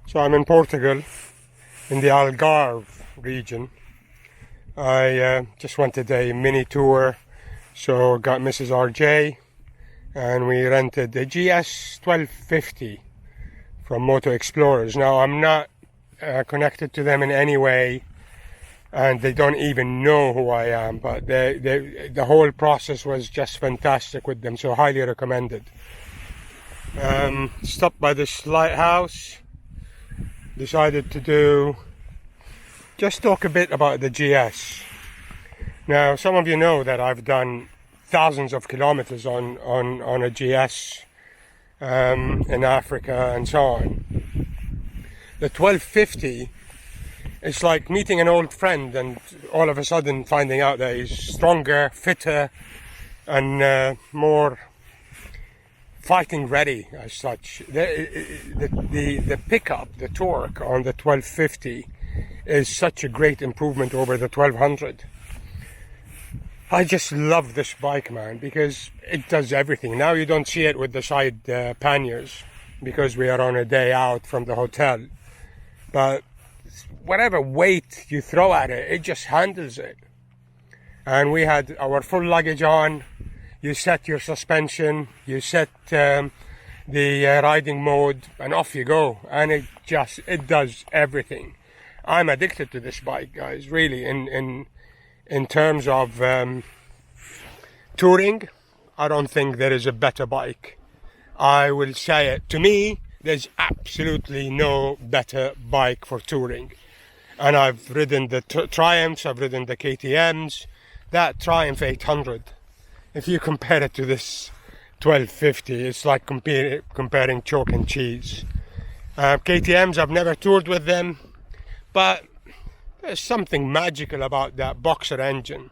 So I'm in Portugal, in the Algarve region. I just wanted a mini tour, so got Mrs. RJ, and we rented a GS 1250 from Moto Explorers. Now I'm not connected to them in any way, and they don't even know who I am, but the whole process was just fantastic with them, so highly recommended. Stopped by this lighthouse, decided to just talk a bit about the GS. Now, some of you know that I've done thousands of kilometers on a GS in Africa and so on. The 1250, it's like meeting an old friend and all of a sudden finding out that he's stronger, fitter, and more fighting ready as such. The pickup, the torque on the 1250 is such a great improvement over the 1200. I just love this bike, man, because it does everything. Now you don't see it with the side panniers because we are on a day out from the hotel, but whatever weight you throw at it, it just handles it. And we had our full luggage on. You set your suspension, you set the riding mode, and off you go. And it does everything. I'm addicted to this bike, guys, really. In terms of touring, I don't think there is a better bike. I will say it. To me, there's absolutely no better bike for touring. And I've ridden the Triumphs, I've ridden the KTMs. That Triumph 800, if you compare it to this 1250, it's like comparing chalk and cheese. KTMs, I've never toured with them, but there's something magical about that boxer engine.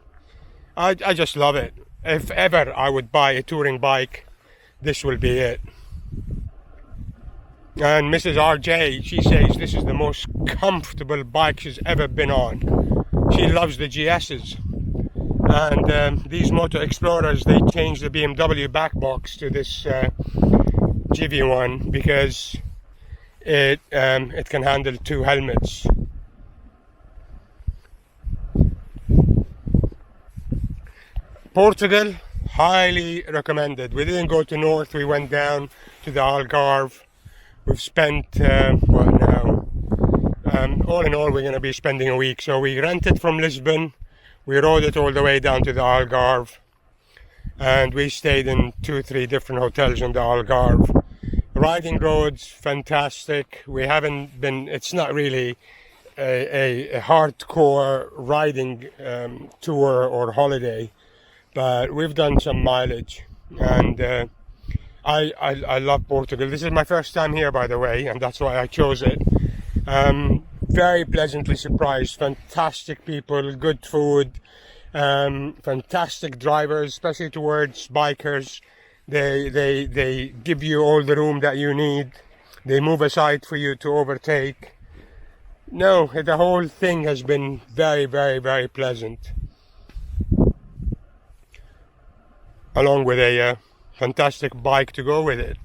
I just love it. If ever I would buy a touring bike, this will be it. And Mrs. RJ, she says this is the most comfortable bike she's ever been on. She loves the GS's. And these Moto Explorers, they changed the BMW back box to this GV1 because it can handle 2 helmets. Portugal, highly recommended. We didn't go to north, we went down to the Algarve. We've spent, all in all, we're going to be spending a week. So we rented from Lisbon. We rode it all the way down to the Algarve, and we stayed in 2-3 different hotels in the Algarve. Riding roads, fantastic. We haven't been, it's not really a hardcore riding tour or holiday, but we've done some mileage, and I love Portugal. This is my first time here, by the way, and that's why I chose it. Very pleasantly surprised. Fantastic people, good food, fantastic drivers, especially towards bikers. They give you all the room that you need. They move aside for you to overtake. No, the whole thing has been very, very, very pleasant. Along with a fantastic bike to go with it.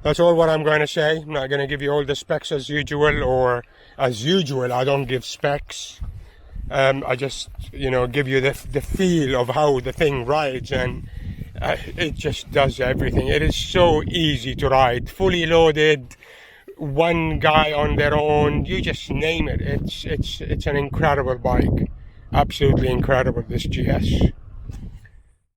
That's all what I'm going to say. I'm not going to give you all the specs as usual, or as usual, I don't give specs. I just, give you the feel of how the thing rides, and it just does everything. It is so easy to ride, fully loaded, one guy on their own, you just name it. It's an incredible bike. Absolutely incredible, this GS.